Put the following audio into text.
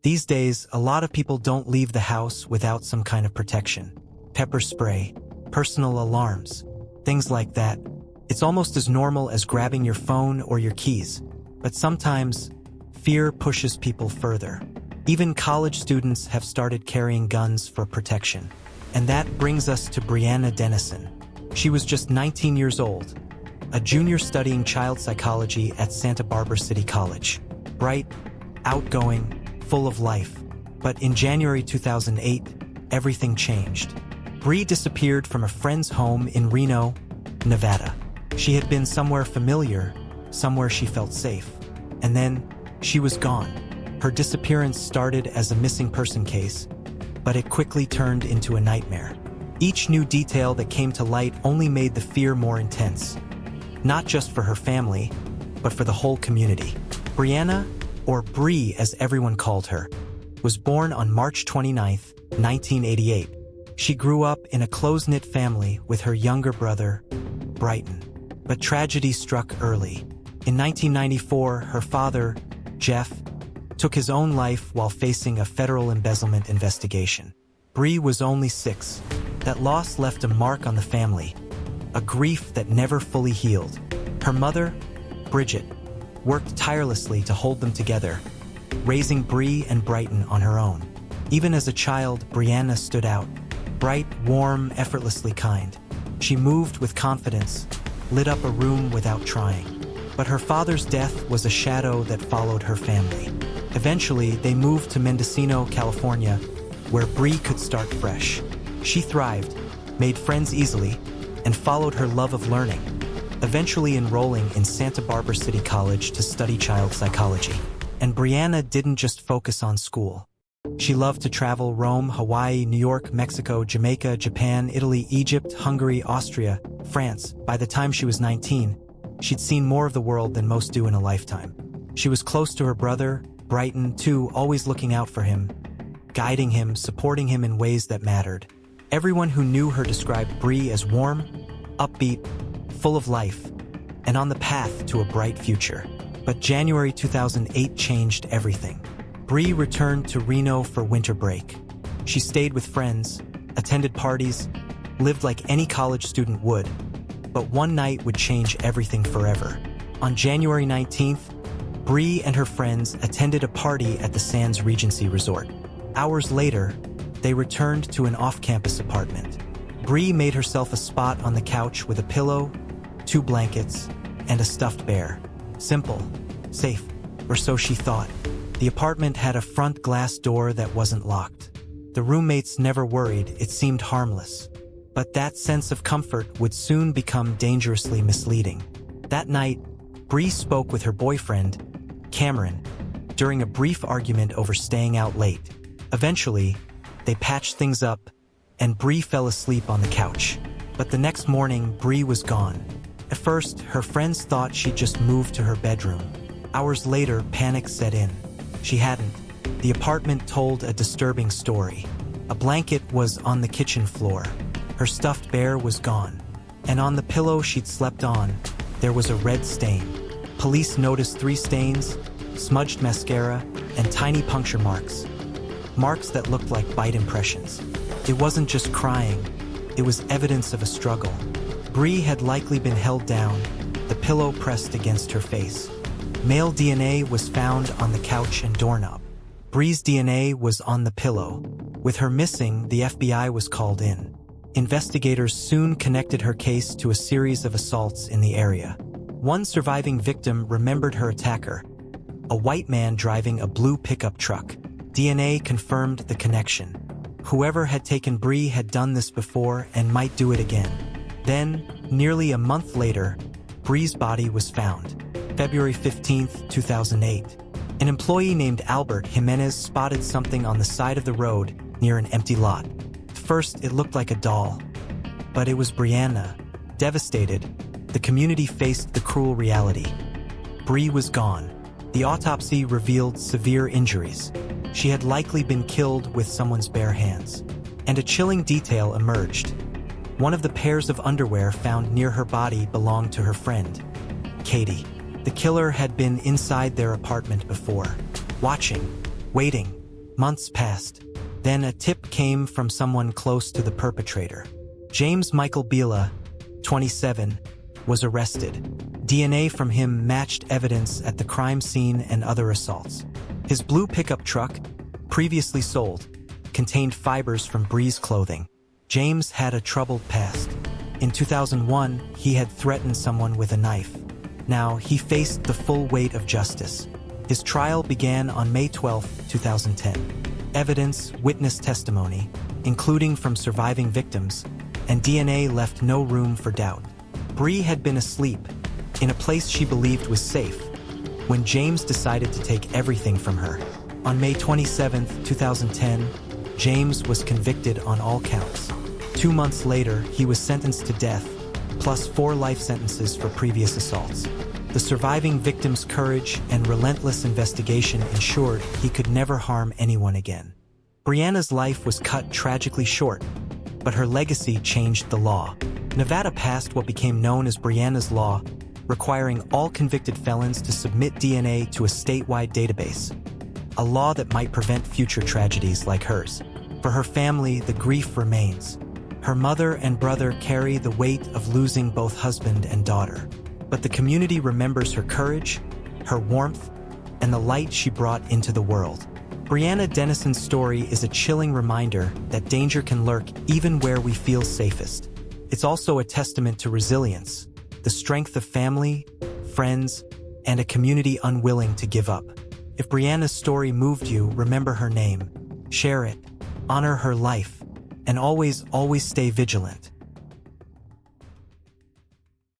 These days, a lot of people don't leave the house without some kind of protection. Pepper spray, personal alarms, things like that. It's almost as normal as grabbing your phone or your keys. But sometimes, fear pushes people further. Even college students have started carrying guns for protection. And that brings us to Brianna Dennison. She was just 19 years old, a junior studying child psychology at Santa Barbara City College. Bright, outgoing, full of life. But in January 2008, everything changed. Bree disappeared from a friend's home in Reno, Nevada. She had been somewhere familiar, somewhere she felt safe. And then, she was gone. Her disappearance started as a missing person case, but it quickly turned into a nightmare. Each new detail that came to light only made the fear more intense. Not just for her family, but for the whole community. Brianna, or Bree as everyone called her, was born on March 29, 1988. She grew up in a close-knit family with her younger brother, Brighton. But tragedy struck early. In 1994, her father, Jeff, took his own life while facing a federal embezzlement investigation. Bree was only 6. That loss left a mark on the family, a grief that never fully healed. Her mother, Bridget, worked tirelessly to hold them together, raising Bree and Brighton on her own. Even as a child, Brianna stood out. Bright, warm, effortlessly kind. She moved with confidence, lit up a room without trying. But her father's death was a shadow that followed her family. Eventually, they moved to Mendocino, California, where Bree could start fresh. She thrived, made friends easily, and followed her love of learning, eventually enrolling in Santa Barbara City College to study child psychology. And Brianna didn't just focus on school. She loved to travel: Rome, Hawaii, New York, Mexico, Jamaica, Japan, Italy, Egypt, Hungary, Austria, France. By the time she was 19, she'd seen more of the world than most do in a lifetime. She was close to her brother, Brighton, too, always looking out for him, guiding him, supporting him in ways that mattered. Everyone who knew her described Bree as warm, upbeat, full of life, and on the path to a bright future. But January 2008 changed everything. Bree returned to Reno for winter break. She stayed with friends, attended parties, lived like any college student would. But one night would change everything forever. On January 19th, Bree and her friends attended a party at the Sands Regency Resort. Hours later, they returned to an off-campus apartment. Bree made herself a spot on the couch with a pillow, 2 blankets, and a stuffed bear. Simple, safe, or so she thought. The apartment had a front glass door that wasn't locked. The roommates never worried, it seemed harmless. But that sense of comfort would soon become dangerously misleading. That night, Bree spoke with her boyfriend, Cameron, during a brief argument over staying out late. Eventually, they patched things up, and Bree fell asleep on the couch. But the next morning, Bree was gone. At first, her friends thought she'd just moved to her bedroom. Hours later, panic set in. She hadn't. The apartment told a disturbing story. A blanket was on the kitchen floor. Her stuffed bear was gone. And on the pillow she'd slept on, there was a red stain. Police noticed 3 stains, smudged mascara, and tiny puncture marks. Marks that looked like bite impressions. It wasn't just crying, it was evidence of a struggle. Bree had likely been held down, the pillow pressed against her face. Male DNA was found on the couch and doorknob. Bree's DNA was on the pillow. With her missing, the FBI was called in. Investigators soon connected her case to a series of assaults in the area. One surviving victim remembered her attacker, a white man driving a blue pickup truck. DNA confirmed the connection. Whoever had taken Bree had done this before and might do it again. Then, nearly a month later, Bree's body was found. February 15, 2008. An employee named Albert Jimenez spotted something on the side of the road near an empty lot. At first, it looked like a doll, but it was Brianna. Devastated, the community faced the cruel reality. Bree was gone. The autopsy revealed severe injuries. She had likely been killed with someone's bare hands. And a chilling detail emerged. One of the pairs of underwear found near her body belonged to her friend, Katie. The killer had been inside their apartment before, watching, waiting, Months passed. Then a tip came from someone close to the perpetrator. James Michael Bila, 27, was arrested. DNA from him matched evidence at the crime scene and other assaults. His blue pickup truck, previously sold, contained fibers from Bree's clothing. James had a troubled past. In 2001, he had threatened someone with a knife. Now, he faced the full weight of justice. His trial began on May 12, 2010. Evidence, witness testimony, including from surviving victims, and DNA left no room for doubt. Bree had been asleep, in a place she believed was safe, when James decided to take everything from her. On May 27, 2010, James was convicted on all counts. 2 months later, he was sentenced to death, plus 4 life sentences for previous assaults. The surviving victim's courage and relentless investigation ensured he could never harm anyone again. Brianna's life was cut tragically short, but her legacy changed the law. Nevada passed what became known as Brianna's Law, requiring all convicted felons to submit DNA to a statewide database, a law that might prevent future tragedies like hers. For her family, the grief remains. Her mother and brother carry the weight of losing both husband and daughter. But the community remembers her courage, her warmth, and the light she brought into the world. Brianna Dennison's story is a chilling reminder that danger can lurk even where we feel safest. It's also a testament to resilience, the strength of family, friends, and a community unwilling to give up. If Brianna's story moved you, remember her name, share it, honor her life, and always stay vigilant.